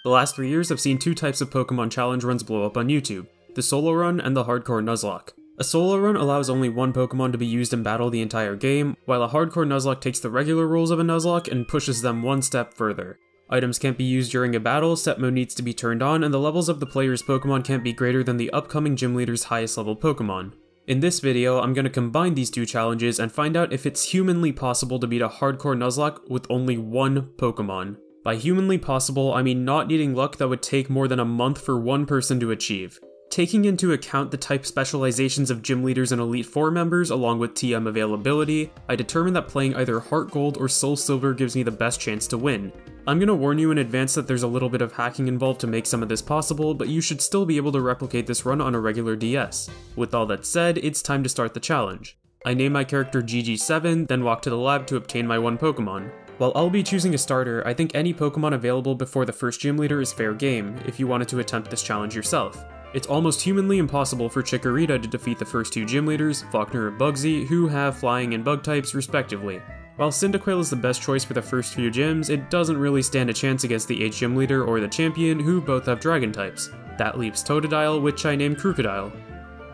The last 3 years I've seen two types of Pokemon challenge runs blow up on YouTube, the solo run and the hardcore Nuzlocke. A solo run allows only one Pokemon to be used in battle the entire game, while a hardcore Nuzlocke takes the regular rules of a Nuzlocke and pushes them one step further. Items can't be used during a battle, set mode needs to be turned on, and the levels of the player's Pokemon can't be greater than the upcoming gym leader's highest level Pokemon. In this video, I'm going to combine these two challenges and find out if it's humanly possible to beat a hardcore Nuzlocke with only one Pokemon. By humanly possible, I mean not needing luck that would take more than a month for one person to achieve. Taking into account the type specializations of gym leaders and Elite Four members along with TM availability, I determined that playing either Heart Gold or Soul Silver gives me the best chance to win. I'm gonna warn you in advance that there's a little bit of hacking involved to make some of this possible, but you should still be able to replicate this run on a regular DS. With all that said, it's time to start the challenge. I name my character GG7, then walk to the lab to obtain my one Pokemon. While I'll be choosing a starter, I think any Pokemon available before the first gym leader is fair game, if you wanted to attempt this challenge yourself. It's almost humanly impossible for Chikorita to defeat the first two gym leaders, Faulkner and Bugsy, who have flying and bug types respectively. While Cyndaquil is the best choice for the first few gyms, it doesn't really stand a chance against the 8th gym leader or the champion, who both have dragon types. That leaves Totodile, which I named Crocodile.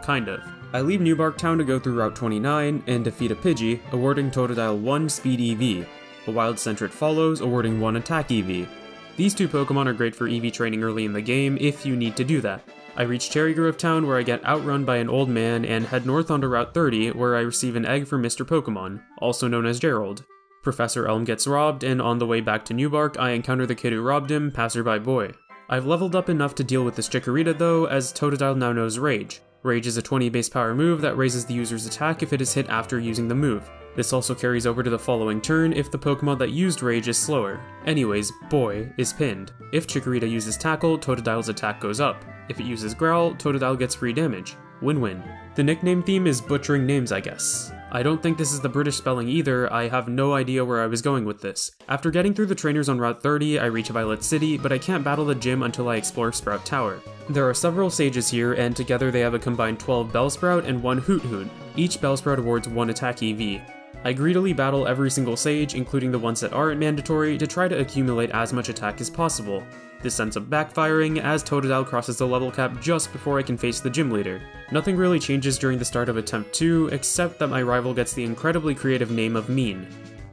Kind of. I leave New Bark Town to go through Route 29 and defeat a Pidgey, awarding Totodile 1 Speed EV. A Wild Sentret follows, awarding 1 Attack EV. These two Pokemon are great for EV training early in the game if you need to do that. I reach Cherry Grove Town where I get outrun by an old man and head north onto Route 30 where I receive an egg from Mr. Pokemon, also known as Gerald. Professor Elm gets robbed, and on the way back to New Bark, I encounter the kid who robbed him, Passerby Boy. I've leveled up enough to deal with this Chikorita though, as Totodile now knows Rage. Rage is a 20 base power move that raises the user's attack if it is hit after using the move. This also carries over to the following turn if the Pokemon that used Rage is slower. Anyways, Boy is pinned. If Chikorita uses Tackle, Totodile's attack goes up. If it uses Growl, Totodile gets free damage. Win-win. The nickname theme is butchering names, I guess. I don't think this is the British spelling either, I have no idea where I was going with this. After getting through the trainers on Route 30, I reach Violet City, but I can't battle the gym until I explore Sprout Tower. There are several sages here, and together they have a combined 12 Bellsprout and 1 Hoot Hoot. Each Bellsprout awards 1 attack EV. I greedily battle every single sage, including the ones that aren't mandatory, to try to accumulate as much attack as possible. This ends up backfiring as Totodile crosses the level cap just before I can face the gym leader. Nothing really changes during the start of attempt 2, except that my rival gets the incredibly creative name of Mean.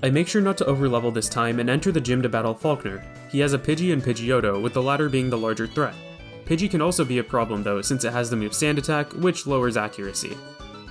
I make sure not to overlevel this time and enter the gym to battle Faulkner. He has a Pidgey and Pidgeotto, with the latter being the larger threat. Pidgey can also be a problem though, since it has the move Sand Attack, which lowers accuracy.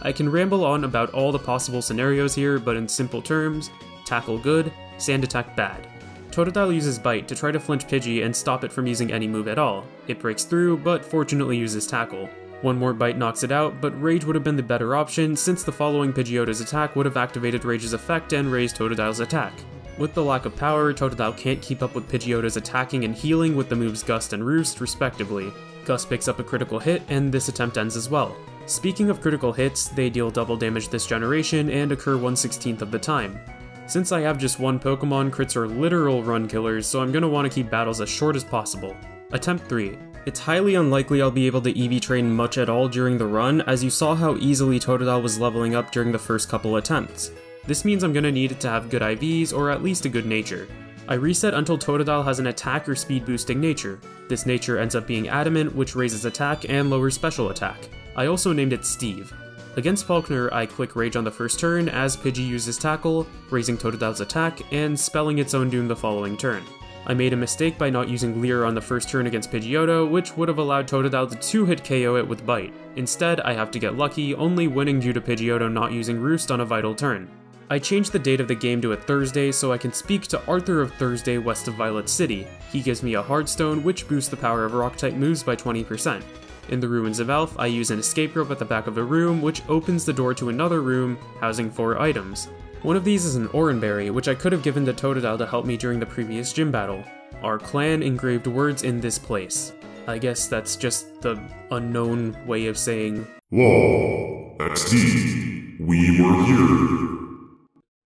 I can ramble on about all the possible scenarios here, but in simple terms, Tackle good, Sand Attack bad. Totodile uses Bite to try to flinch Pidgey and stop it from using any move at all. It breaks through, but fortunately uses Tackle. One more Bite knocks it out, but Rage would have been the better option since the following Pidgeotto's attack would have activated Rage's effect and raised Totodile's attack. With the lack of power, Totodile can't keep up with Pidgeotto's attacking and healing with the moves Gust and Roost, respectively. Gust picks up a critical hit, and this attempt ends as well. Speaking of critical hits, they deal double damage this generation and occur 1/16 of the time. Since I have just one Pokemon, crits are literal run killers, so I'm gonna want to keep battles as short as possible. Attempt 3. It's highly unlikely I'll be able to EV train much at all during the run, as you saw how easily Totodile was leveling up during the first couple attempts. This means I'm gonna need it to have good IVs, or at least a good nature. I reset until Totodile has an attack or speed boosting nature. This nature ends up being Adamant, which raises attack and lowers special attack. I also named it Steve. Against Faulkner, I click Rage on the first turn as Pidgey uses Tackle, raising Totodile's attack, and spelling its own doom the following turn. I made a mistake by not using Leer on the first turn against Pidgeotto, which would have allowed Totodile to 2-hit KO it with Bite. Instead, I have to get lucky, only winning due to Pidgeotto not using Roost on a vital turn. I changed the date of the game to a Thursday so I can speak to Arthur of Thursday west of Violet City. He gives me a Hardstone, which boosts the power of Rock-type moves by 20%. In the Ruins of Elf, I use an escape rope at the back of the room, which opens the door to another room, housing 4 items. One of these is an Oranberry, which I could have given to Totodile to help me during the previous gym battle. Our clan engraved words in this place. I guess that's just the unknown way of saying Law, XD, we were here.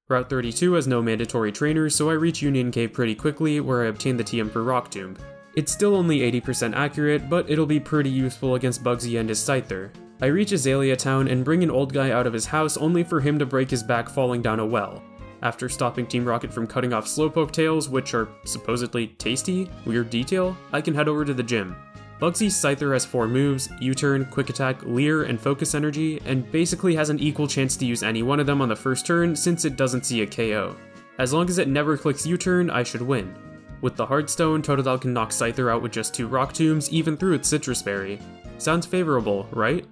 Route 32 has no mandatory trainers, so I reach Union Cave pretty quickly, where I obtain the TM for Rock Tomb. It's still only 80% accurate, but it'll be pretty useful against Bugsy and his Scyther. I reach Azalea Town and bring an old guy out of his house only for him to break his back falling down a well. After stopping Team Rocket from cutting off Slowpoke tails, which are supposedly tasty, weird detail, I can head over to the gym. Bugsy's Scyther has 4 moves, U-turn, Quick Attack, Leer, and Focus Energy, and basically has an equal chance to use any one of them on the first turn since it doesn't see a KO. As long as it never clicks U-turn, I should win. With the Heartstone, Totodile can knock Scyther out with just 2 Rock Tombs, even through its Citrus Berry. Sounds favorable, right?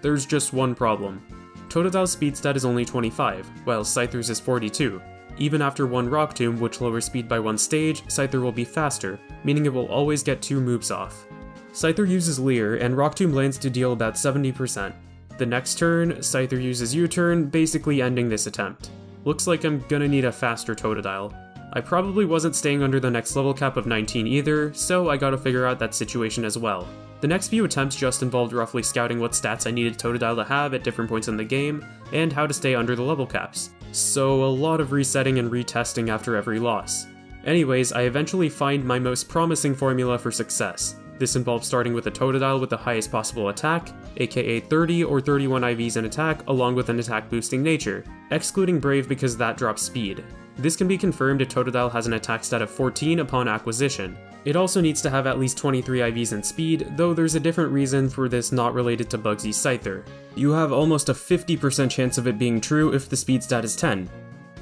There's just one problem. Totodile's speed stat is only 25, while Scyther's is 42. Even after 1 Rock Tomb, which lowers speed by 1 stage, Scyther will be faster, meaning it will always get 2 moves off. Scyther uses Leer, and Rock Tomb lands to deal about 70%. The next turn, Scyther uses U-turn, basically ending this attempt. Looks like I'm gonna need a faster Totodile. I probably wasn't staying under the next level cap of 19 either, so I gotta figure out that situation as well. The next few attempts just involved roughly scouting what stats I needed Totodile to have at different points in the game, and how to stay under the level caps. So a lot of resetting and retesting after every loss. Anyways, I eventually find my most promising formula for success. This involves starting with a Totodile with the highest possible attack, aka 30 or 31 IVs in attack along with an attack boosting nature, excluding Brave because that drops speed. This can be confirmed if Totodile has an attack stat of 14 upon acquisition. It also needs to have at least 23 IVs in speed, though there's a different reason for this not related to Bugsy's Scyther. You have almost a 50% chance of it being true if the speed stat is 10.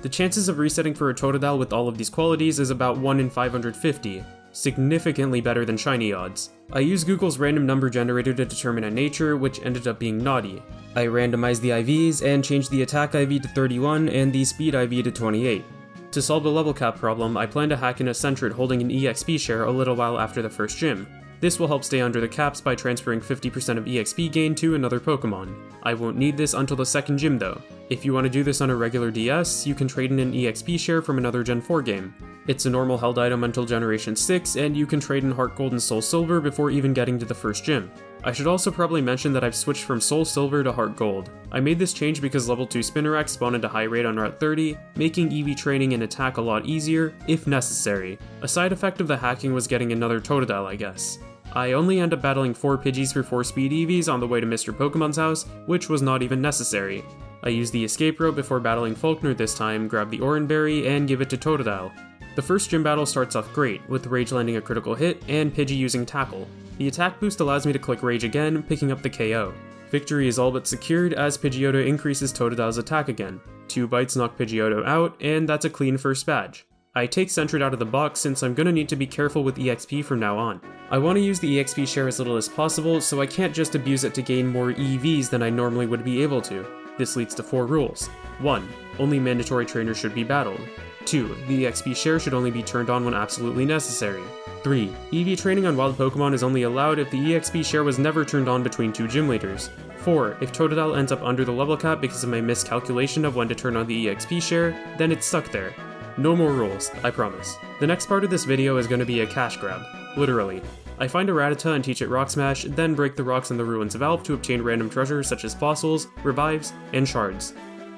The chances of resetting for a Totodile with all of these qualities is about 1 in 550. Significantly better than shiny odds. I used Google's random number generator to determine a nature, which ended up being naughty. I randomized the IVs and changed the attack IV to 31 and the speed IV to 28. To solve the level cap problem, I plan to hack in a Sentret holding an EXP share a little while after the first gym. This will help stay under the caps by transferring 50% of EXP gain to another Pokemon. I won't need this until the second gym though. If you want to do this on a regular DS, you can trade in an EXP share from another Gen 4 game. It's a normal held item until Generation 6, and you can trade in Heart Gold and Soul Silver before even getting to the first gym. I should also probably mention that I've switched from Soul Silver to Heart Gold. I made this change because level 2 Spinarak spawned into high rate on Route 30, making EV training and attack a lot easier, if necessary. A side effect of the hacking was getting another Totodile, I guess. I only end up battling 4 Pidgeys for 4 speed EVs on the way to Mr. Pokemon's house, which was not even necessary. I used the escape route before battling Faulkner this time, grab the Oran Berry, and give it to Totodile. The first gym battle starts off great, with Rage landing a critical hit and Pidgey using Tackle. The attack boost allows me to click Rage again, picking up the KO. Victory is all but secured as Pidgeotto increases Totodile's attack again. 2 bites knock Pidgeotto out, and that's a clean first badge. I take Sentret out of the box since I'm gonna need to be careful with EXP from now on. I want to use the EXP share as little as possible, so I can't just abuse it to gain more EVs than I normally would be able to. This leads to 4 rules. 1. Only mandatory trainers should be battled. 2. The EXP share should only be turned on when absolutely necessary. 3. EV training on wild Pokemon is only allowed if the EXP share was never turned on between 2 gym leaders. 4. If Totodile ends up under the level cap because of my miscalculation of when to turn on the EXP share, then it's stuck there. No more rules, I promise. The next part of this video is going to be a cash grab. Literally. I find a Rattata and teach it Rock Smash, then break the rocks in the ruins of Alp to obtain random treasures such as fossils, revives, and shards.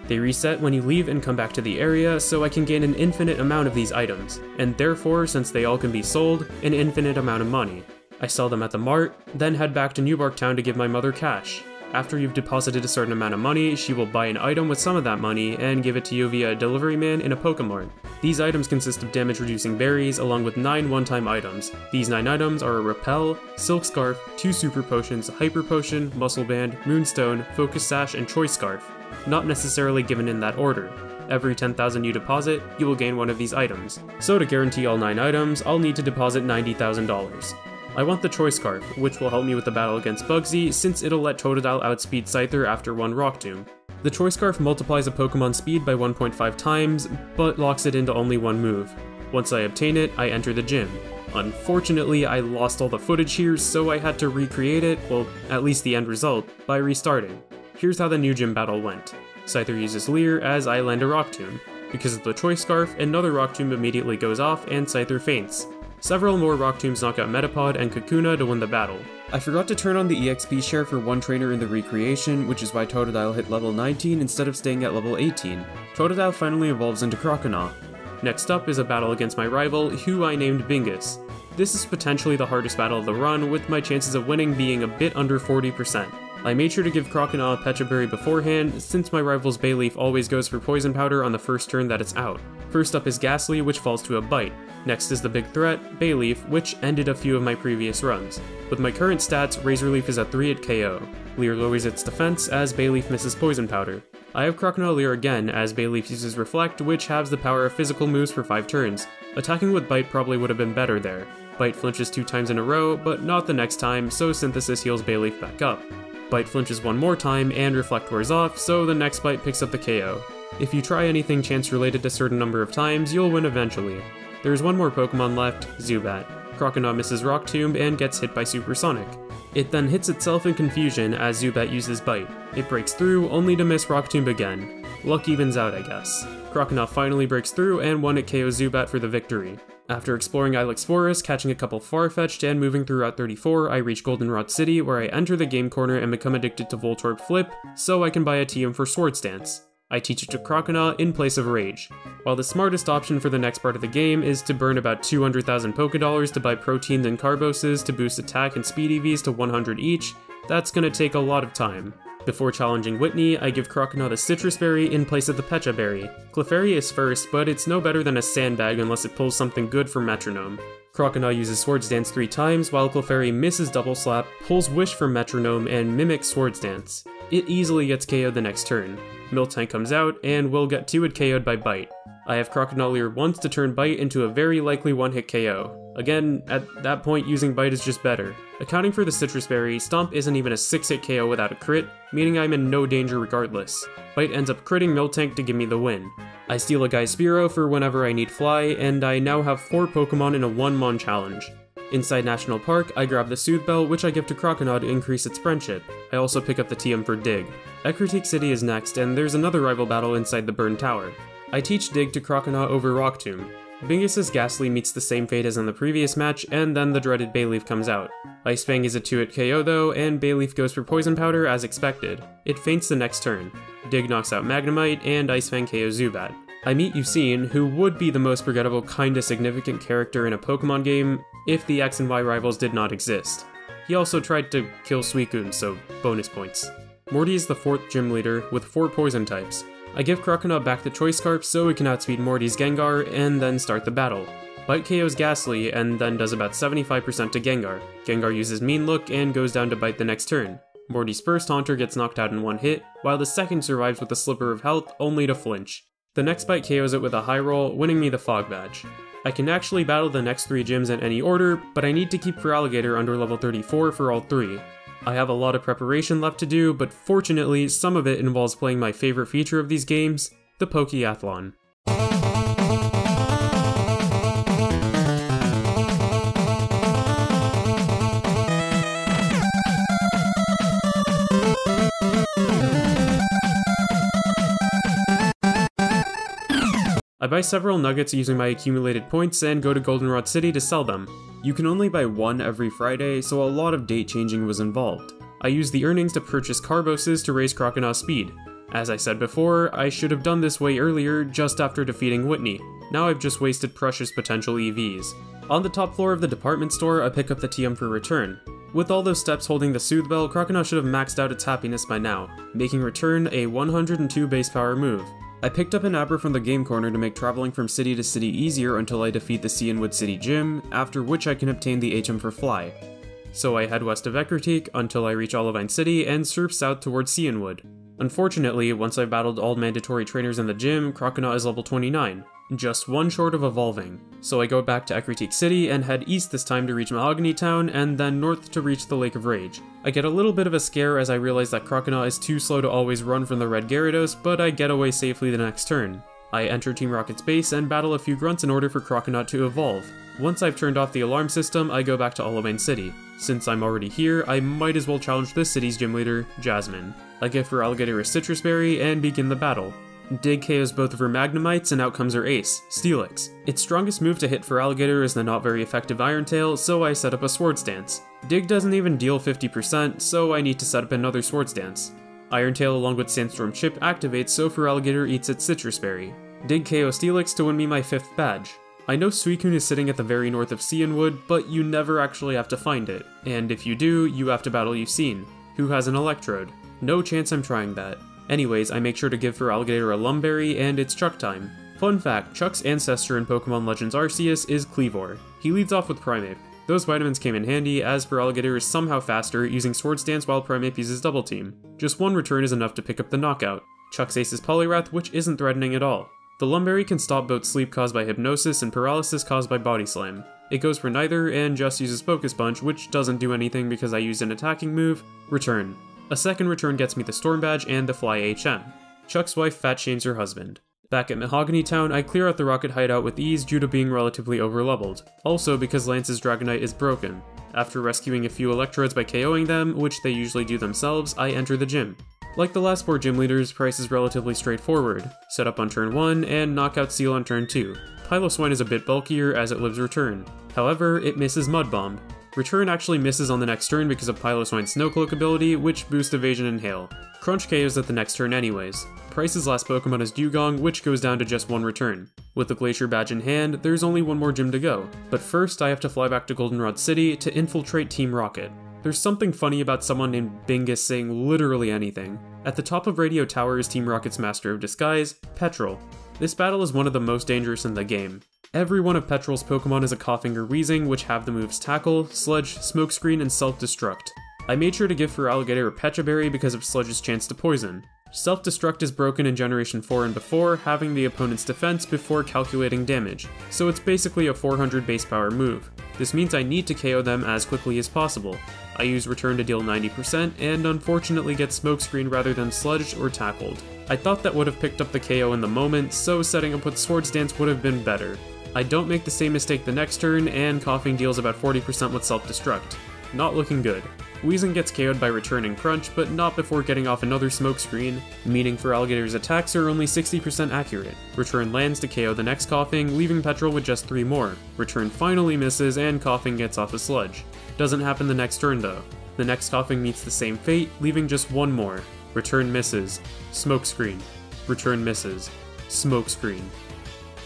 They reset when you leave and come back to the area, so I can gain an infinite amount of these items, and therefore, since they all can be sold, an infinite amount of money. I sell them at the mart, then head back to New Bark Town to give my mother cash. After you've deposited a certain amount of money, she will buy an item with some of that money and give it to you via a delivery man in a Pokemart. These items consist of damage-reducing berries along with 9 one-time items. These 9 items are a Repel, Silk Scarf, 2 Super Potions, Hyper Potion, Muscle Band, Moonstone, Focus Sash, and Choice Scarf. Not necessarily given in that order. Every 10,000 you deposit, you will gain one of these items. So to guarantee all 9 items, I'll need to deposit $90,000. I want the Choice Scarf, which will help me with the battle against Bugsy since it'll let Totodile outspeed Scyther after 1 Rock Tomb. The Choice Scarf multiplies a Pokemon's speed by 1.5 times, but locks it into only 1 move. Once I obtain it, I enter the gym. Unfortunately, I lost all the footage here, so I had to recreate it, well, at least the end result, by restarting. Here's how the new gym battle went. Scyther uses Leer as I land a Rock Tomb. Because of the Choice Scarf, another Rock Tomb immediately goes off and Scyther faints. Several more Rock Tombs knock out Metapod and Kakuna to win the battle. I forgot to turn on the EXP share for 1 trainer in the recreation, which is why Totodile hit level 19 instead of staying at level 18. Totodile finally evolves into Croconaw. Next up is a battle against my rival, who I named Bingus. This is potentially the hardest battle of the run, with my chances of winning being a bit under 40%. I made sure to give Croconaw a Pecha Berry beforehand, since my rival's Bayleaf always goes for Poison Powder on the first turn that it's out. First up is Ghastly, which falls to a Bite. Next is the big threat, Bayleaf, which ended a few of my previous runs. With my current stats, Razor Leaf is at 3 at KO. Leer lowers its defense as Bayleaf misses Poison Powder. I have Croconaw Leer again as Bayleaf uses Reflect, which has the power of physical moves for 5 turns. Attacking with Bite probably would have been better there. Bite flinches 2 times in a row, but not the next time, so Synthesis heals Bayleaf back up. Bite flinches 1 more time, and Reflect wears off, so the next Bite picks up the KO. If you try anything chance related a certain number of times, you'll win eventually. There's one more Pokemon left, Zubat. Croconaw misses Rock Tomb and gets hit by Supersonic. It then hits itself in confusion as Zubat uses Bite. It breaks through, only to miss Rock Tomb again. Luck evens out, I guess. Croconaw finally breaks through and 1-hit KOs Zubat for the victory. After exploring Ilex Forest, catching a couple Farfetch'd, and moving through Route 34, I reach Goldenrod City, where I enter the game corner and become addicted to Voltorb Flip, so I can buy a TM for Swords Dance. I teach it to Croconaw in place of Rage. While the smartest option for the next part of the game is to burn about 200,000 Pokédollars to buy Proteins and Carboses to boost attack and speed EVs to 100 each, that's gonna take a lot of time. Before challenging Whitney, I give Croconaw the Citrus Berry in place of the Pecha Berry. Clefairy is first, but it's no better than a Sandbag unless it pulls something good from Metronome. Croconaw uses Swords Dance 3 times, while Clefairy misses Double Slap, pulls Wish from Metronome, and mimics Swords Dance. It easily gets KO'd the next turn. Miltank comes out, and will get 2-hit KO'd by Bite. I have Croconaw Leer once to turn Bite into a very likely 1-hit KO. Again, at that point using Bite is just better. Accounting for the Citrus Berry, Stomp isn't even a 6-hit KO without a crit, meaning I'm in no danger regardless. Bite ends up critting Miltank to give me the win. I steal a Guy's Spearow for whenever I need Fly, and I now have 4 Pokemon in a 1-mon challenge. Inside National Park, I grab the Soothe Bell, which I give to Croconaw to increase its friendship. I also pick up the TM for Dig. Ecruteak City is next, and there's another rival battle inside the Burn Tower. I teach Dig to Croconaw over Rock Tomb. Bingus's Ghastly meets the same fate as in the previous match, and then the dreaded Bayleaf comes out. Ice Fang is a 2-hit KO though, and Bayleaf goes for Poison Powder as expected. It faints the next turn. Dig knocks out Magnemite, and Ice Fang KOs Zubat. I meet Ucine, who would be the most forgettable kinda significant character in a Pokemon game if the X and Y rivals did not exist. He also tried to kill Suicune, so bonus points. Morty is the 4th gym leader with 4 poison types. I give Croconaw back the Choice Scarp so it can outspeed Morty's Gengar, and then start the battle. Bite KOs Ghastly, and then does about 75% to Gengar. Gengar uses Mean Look and goes down to Bite the next turn. Morty's first Haunter gets knocked out in 1 hit, while the second survives with a sliver of health, only to flinch. The next Bite KOs it with a High Roll, winning me the Fog Badge. I can actually battle the next 3 gyms in any order, but I need to keep Feraligatr under level 34 for all 3. I have a lot of preparation left to do, but fortunately, some of it involves playing my favorite feature of these games, the Pokeathlon. I buy several nuggets using my accumulated points and go to Goldenrod City to sell them. You can only buy 1 every Friday, so a lot of date changing was involved. I used the earnings to purchase Carboses to raise Croconaw's speed. As I said before, I should have done this way earlier, just after defeating Whitney. Now I've just wasted precious potential EVs. On the top floor of the department store, I pick up the TM for return. With all those steps holding the Soothe Bell, Croconaw should have maxed out its happiness by now, making return a 102 base power move. I picked up an Abra from the game corner to make traveling from city to city easier until I defeat the Cianwood City Gym, after which I can obtain the HM for Fly. So I head west of Ecruteak until I reach Olivine City and surf south towards Cianwood. Unfortunately, once I've battled all mandatory trainers in the gym, Croconaw is level 29, just 1 short of evolving. So I go back to Ecruteak City and head east this time to reach Mahogany Town, and then north to reach the Lake of Rage. I get a little bit of a scare as I realize that Croconaw is too slow to always run from the red Gyarados, but I get away safely the next turn. I enter Team Rocket's base and battle a few grunts in order for Croconaw to evolve. Once I've turned off the alarm system, I go back to Olivine City. Since I'm already here, I might as well challenge this city's gym leader, Jasmine. I give Feraligatr a Citrus Berry and begin the battle. Dig KOs both of her Magnemites, and out comes her ace, Steelix. Its strongest move to hit Feraligatr is the not very effective Iron Tail, so I set up a Swords Dance. Dig doesn't even deal 50%, so I need to set up another Swords Dance. Iron Tail along with Sandstorm Chip activates, so Feraligatr eats its Citrus Berry. Dig KO Steelix to win me my 5th badge. I know Suicune is sitting at the very north of Cianwood, but you never actually have to find it, and if you do, you have to battle Ucine. who has an Electrode. No chance I'm trying that. Anyways, I make sure to give Feraligatr a Lumberry, and it's Chuck time. Fun fact, Chuck's ancestor in Pokemon Legends Arceus is Kleavor. He leads off with Primeape. Those vitamins came in handy, as Feraligatr is somehow faster, using Swords Dance while Primeape uses Double Team. Just one return is enough to pick up the knockout. Chuck's ace is Poliwrath, which isn't threatening at all. The Lumberry can stop both sleep caused by hypnosis and paralysis caused by body slam. It goes for neither and just uses Focus Punch, which doesn't do anything because I used an attacking move. Return. A second return gets me the Storm Badge and the Fly HM. Chuck's wife fat shames her husband. Back at Mahogany Town, I clear out the Rocket hideout with ease due to being relatively overleveled. Also because Lance's Dragonite is broken. After rescuing a few Electrodes by KOing them, which they usually do themselves, I enter the gym. Like the last 4 gym leaders, Price is relatively straightforward. Set up on turn 1 and Knockout Seal on turn 2. Piloswine is a bit bulkier as it lives Return. However, it misses Mud Bomb. Return actually misses on the next turn because of Piloswine's Snow Cloak ability, which boosts evasion and hail. Crunch KOs at the next turn anyways. Price's last Pokemon is Dugong, which goes down to just 1 return. With the Glacier Badge in hand, there's only 1 more gym to go, but first I have to fly back to Goldenrod City to infiltrate Team Rocket. There's something funny about someone named Bingus saying literally anything. At the top of Radio Tower is Team Rocket's Master of Disguise, Petrel. This battle is one of the most dangerous in the game. Every one of Petrel's Pokemon is a Coughing or Wheezing, which have the moves Tackle, Sludge, Smokescreen, and Self-Destruct. I made sure to give Feraligatr a Pecha Berry because of Sludge's chance to poison. Self-Destruct is broken in Generation 4 and before, having the opponent's defense before calculating damage, so it's basically a 400 base power move. This means I need to KO them as quickly as possible. I use Return to deal 90%, and unfortunately get Smokescreen rather than Sludged or Tackled. I thought that would have picked up the KO in the moment, so setting up with Swords Dance would have been better. I don't make the same mistake the next turn, and Coughing deals about 40% with Self-Destruct. Not looking good. Weezing gets KO'd by Return and Crunch, but not before getting off another Smokescreen, meaning Feraligatr's attacks are only 60% accurate. Return lands to KO the next Coughing, leaving Petrel with just 3 more. Return finally misses, and Coughing gets off a Sludge. Doesn't happen the next turn though. The next Coughing meets the same fate, leaving just 1 more. Return misses. Smokescreen. Return misses. Smokescreen.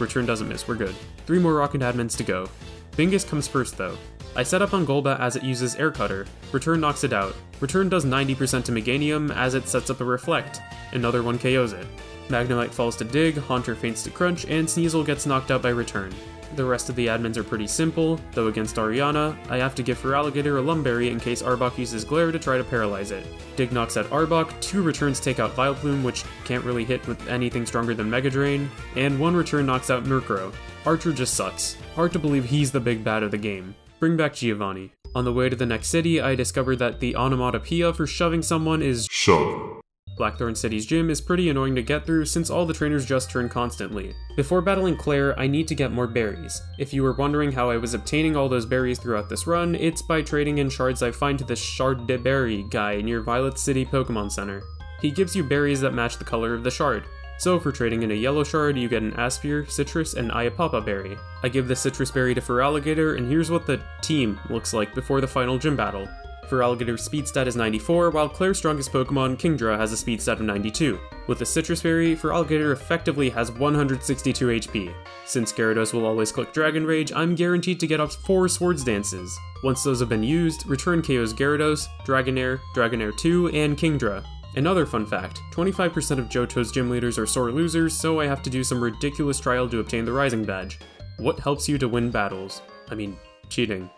Return doesn't miss, we're good. 3 more Rocket admins to go. Bingus comes first though. I set up on Golbat as it uses Air Cutter. Return knocks it out. Return does 90% to Meganium as it sets up a Reflect. Another one KOs it. Magnemite falls to Dig, Haunter feints to Crunch, and Sneasel gets knocked out by Return. The rest of the admins are pretty simple, though against Ariana, I have to give Feraligatr a Lumberry in case Arbok uses Glare to try to paralyze it. Dig knocks out Arbok, 2 returns take out Vileplume, which can't really hit with anything stronger than Mega Drain, and 1 return knocks out Murkrow. Archer just sucks. Hard to believe he's the big bad of the game. Bring back Giovanni. On the way to the next city, I discovered that the onomatopoeia for shoving someone is Shove. Blackthorn City's gym is pretty annoying to get through since all the trainers just turn constantly. Before battling Claire, I need to get more berries. If you were wondering how I was obtaining all those berries throughout this run, it's by trading in shards I find to the Shard de Berry guy near Violet City Pokemon Center. He gives you berries that match the color of the shard. So for trading in a yellow shard, you get an Aspire, Citrus, and Iapapa berry. I give the Citrus berry to Feraligatr, and here's what the team looks like before the final gym battle. Feraligatr's speed stat is 94, while Claire's strongest Pokemon, Kingdra, has a speed stat of 92. With the Citrus berry, Feraligatr effectively has 162 HP. Since Gyarados will always click Dragon Rage, I'm guaranteed to get up 4 Swords Dances. Once those have been used, Return KOs Gyarados, Dragonair, Dragonair 2, and Kingdra. Another fun fact, 25% of Johto's gym leaders are sore losers, so I have to do some ridiculous trial to obtain the Rising Badge. What helps you to win battles? I mean, cheating.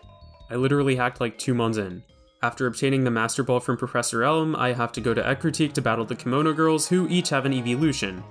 I literally hacked like 2 months in. After obtaining the Master Ball from Professor Elm, I have to go to Ecruteak to battle the Kimono Girls, who each have an evolution.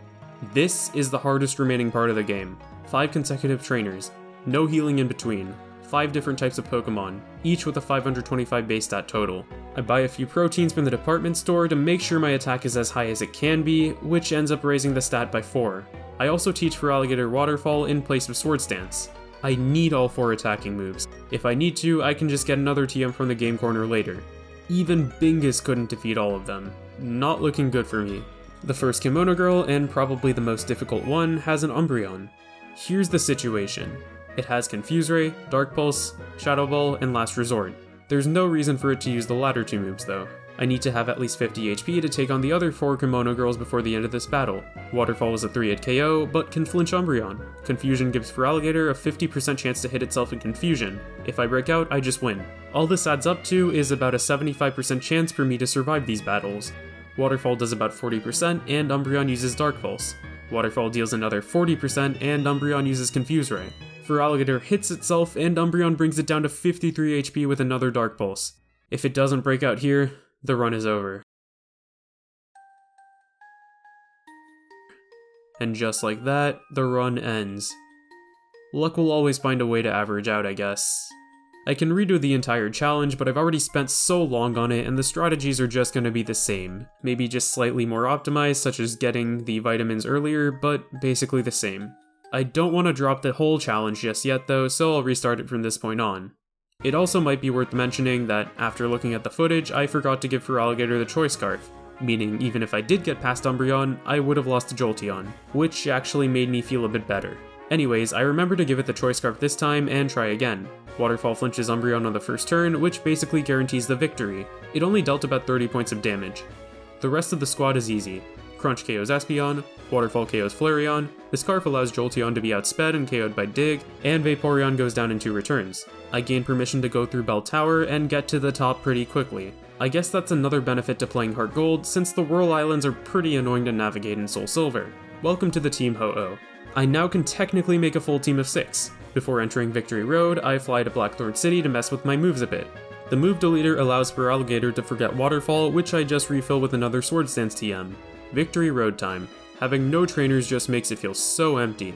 This is the hardest remaining part of the game. 5 consecutive trainers, no healing in between, 5 different types of Pokemon, each with a 525 base stat total. I buy a few proteins from the department store to make sure my attack is as high as it can be, which ends up raising the stat by 4. I also teach Feraligatr Waterfall in place of Swords Dance. I need all 4 attacking moves. If I need to, I can just get another TM from the game corner later. Even Bingus couldn't defeat all of them. Not looking good for me. The first Kimono Girl, and probably the most difficult one, has an Umbreon. Here's the situation. It has Confuse Ray, Dark Pulse, Shadow Ball, and Last Resort. There's no reason for it to use the latter 2 moves though. I need to have at least 50 HP to take on the other 4 kimono girls before the end of this battle. Waterfall is a 3-hit KO, but can flinch Umbreon. Confusion gives Feraligatr a 50% chance to hit itself in Confusion. If I break out, I just win. All this adds up to is about a 75% chance for me to survive these battles. Waterfall does about 40%, and Umbreon uses Dark Pulse. Waterfall deals another 40%, and Umbreon uses Confuse Ray. Feraligatr hits itself, and Umbreon brings it down to 53 HP with another Dark Pulse. If it doesn't break out here, the run is over. And just like that, the run ends. Luck will always find a way to average out, I guess. I can redo the entire challenge, but I've already spent so long on it, and the strategies are just going to be the same. Maybe just slightly more optimized, such as getting the vitamins earlier, but basically the same. I don't want to drop the whole challenge just yet though, so I'll restart it from this point on. It also might be worth mentioning that after looking at the footage, I forgot to give Feraligatr the Choice Scarf, meaning even if I did get past Umbreon, I would have lost to Jolteon, which actually made me feel a bit better. Anyways, I remember to give it the Choice Scarf this time and try again. Waterfall flinches Umbreon on the first turn, which basically guarantees the victory. It only dealt about 30 points of damage. The rest of the squad is easy. Crunch KOs Espeon, Waterfall KOs Flareon, the Scarf allows Jolteon to be outsped and KO'd by Dig, and Vaporeon goes down in 2 returns. I gain permission to go through Bell Tower and get to the top pretty quickly. I guess that's another benefit to playing Heart Gold, since the Whirl Islands are pretty annoying to navigate in Soul Silver. Welcome to the Team Ho-Oh. I now can technically make a full team of 6. Before entering Victory Road, I fly to Blackthorn City to mess with my moves a bit. The move deleter allows Feraligatr to forget Waterfall, which I just refill with another Swords Dance TM. Victory Road time. Having no trainers just makes it feel so empty.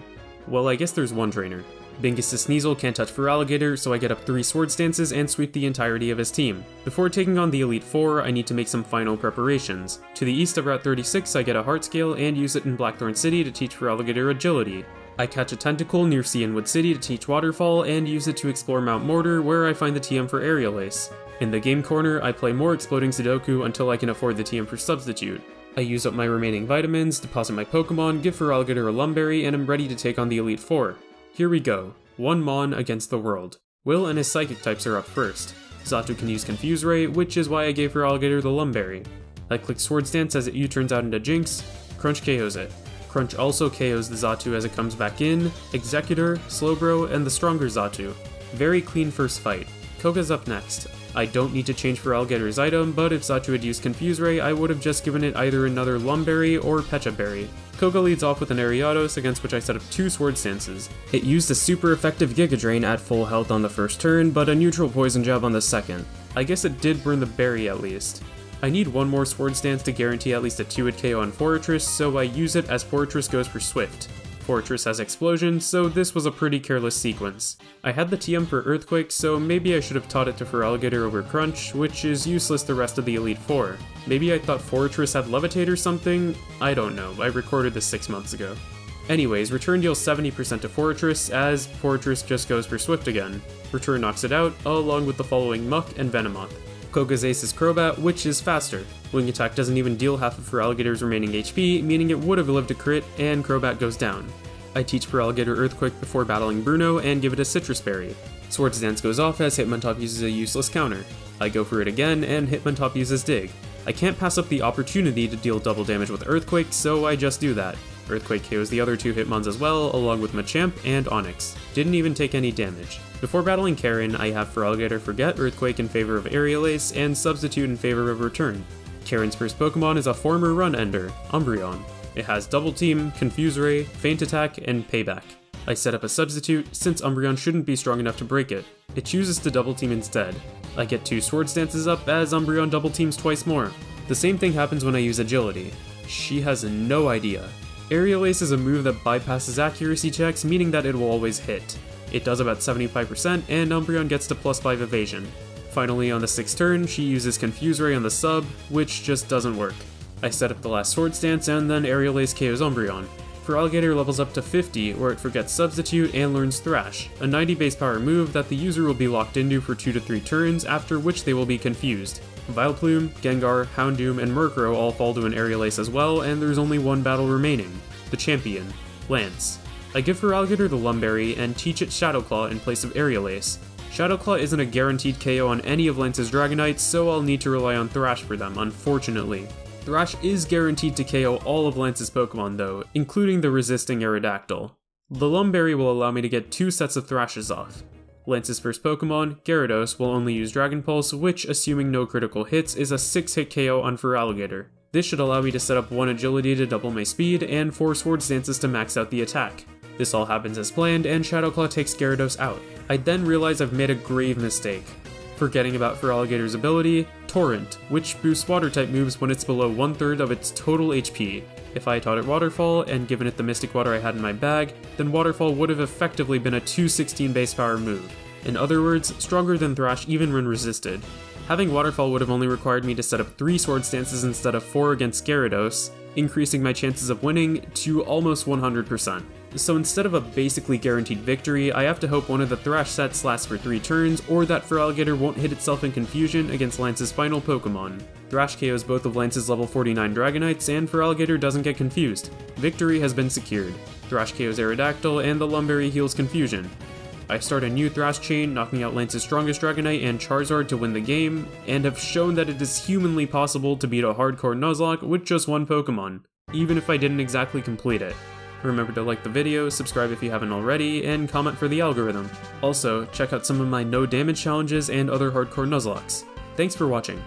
Well, I guess there's one trainer. Bingus' Sneasel can't touch Feraligatr, so I get up 3 Swords Dances and sweep the entirety of his team. Before taking on the Elite Four, I need to make some final preparations. To the east of Route 36, I get a Heart Scale and use it in Blackthorn City to teach Feraligatr Agility. I catch a Tentacle near Cianwood City to teach Waterfall and use it to explore Mount Mortar, where I find the TM for Aerial Ace. In the game corner, I play more Exploding Sudoku until I can afford the TM for Substitute. I use up my remaining vitamins, deposit my Pokemon, give Feraligatr a Lumberry, and am ready to take on the Elite Four. Here we go. One Mon against the world. Will and his Psychic types are up first. Xatu can use Confuse Ray, which is why I gave Feraligatr the Lumberry. I click Swords Dance as it U-turns out into Jinx. Crunch KOs it. Crunch also KOs the Xatu as it comes back in, Executor, Slowbro, and the stronger Xatu. Very clean first fight. Koga's up next. I don't need to change Feraligatr's item, but if Xatu had used Confuse Ray, I would have just given it either another Lumberry or Pecha Berry. Koga leads off with an Ariados, against which I set up 2 Swords Dances. It used a super effective Giga Drain at full health on the first turn, but a neutral Poison Jab on the second. I guess it did burn the berry at least. I need one more Swords Dance to guarantee at least a 2-hit KO on Fortress, so I use it as Fortress goes for Swift. Fortress has Explosion, so this was a pretty careless sequence. I had the TM for Earthquake, so maybe I should have taught it to Feraligatr over Crunch, which is useless the rest of the Elite Four. Maybe I thought Fortress had Levitate or something? I don't know, I recorded this 6 months ago. Anyways, Return deals 70% to Fortress, as Fortress just goes for Swift again. Return knocks it out, along with the following Muck and Venomoth. Koga's ace is Crobat, which is faster. Wing Attack doesn't even deal half of Feraligatr's remaining HP, meaning it would have lived a crit, and Crobat goes down. I teach Feraligatr Earthquake before battling Bruno and give it a Citrus Berry. Swords Dance goes off as Hitmontop uses a useless counter. I go for it again, and Hitmontop uses Dig. I can't pass up the opportunity to deal double damage with Earthquake, so I just do that. Earthquake KOs the other 2 Hitmons as well, along with Machamp and Onix. Didn't even take any damage. Before battling Karen, I have Feraligatr forget Earthquake in favor of Aerial Ace and Substitute in favor of Return. Karen's first Pokemon is a former Run Ender, Umbreon. It has Double Team, Confuse Ray, Feint Attack, and Payback. I set up a Substitute, since Umbreon shouldn't be strong enough to break it. It chooses to Double Team instead. I get 2 Swords Dances up as Umbreon Double Teams twice more. The same thing happens when I use Agility. She has no idea. Aerial Ace is a move that bypasses accuracy checks, meaning that it will always hit. It does about 75%, and Umbreon gets to +5 evasion. Finally, on the 6th turn, she uses Confuse Ray on the sub, which just doesn't work. I set up the last Swords Dance, and then Aerial Ace KOs Umbreon. Feraligatr levels up to 50, where it forgets Substitute and learns Thrash, a 90 base power move that the user will be locked into for 2 to 3 turns, after which they will be confused. Vileplume, Gengar, Houndoom, and Murkrow all fall to an Aerial Ace as well, and there's only one battle remaining. The champion, Lance. I give Feraligatr the Lumberry and teach it Shadow Claw in place of Aerial Ace. Shadowclaw isn't a guaranteed KO on any of Lance's Dragonites, so I'll need to rely on Thrash for them, unfortunately. Thrash is guaranteed to KO all of Lance's Pokemon though, including the resisting Aerodactyl. The Lumberry will allow me to get 2 sets of Thrashes off. Lance's first Pokemon, Gyarados, will only use Dragon Pulse, which, assuming no critical hits, is a 6-hit KO on Feraligatr. This should allow me to set up 1 Agility to double my speed, and 4 Swords Dances to max out the attack. This all happens as planned, and Shadowclaw takes Gyarados out. I then realize I've made a grave mistake. Forgetting about Feraligatr's ability, Torrent, which boosts Water-type moves when it's below 1/3 of its total HP. If I taught it Waterfall, and given it the Mystic Water I had in my bag, then Waterfall would have effectively been a 216 base power move. In other words, stronger than Thrash even when resisted. Having Waterfall would have only required me to set up 3 Sword Stances instead of 4 against Gyarados, increasing my chances of winning to almost 100%. So instead of a basically guaranteed victory, I have to hope one of the Thrash sets lasts for 3 turns, or that Feraligatr won't hit itself in confusion against Lance's final Pokemon. Thrash KOs both of Lance's level 49 Dragonites, and Feraligatr doesn't get confused. Victory has been secured. Thrash KOs Aerodactyl, and the Lumberry heals Confusion. I start a new Thrash chain, knocking out Lance's strongest Dragonite and Charizard to win the game, and have shown that it is humanly possible to beat a hardcore Nuzlocke with just 1 Pokemon, even if I didn't exactly complete it. Remember to like the video, subscribe if you haven't already, and comment for the algorithm. Also, check out some of my no damage challenges and other hardcore Nuzlockes. Thanks for watching.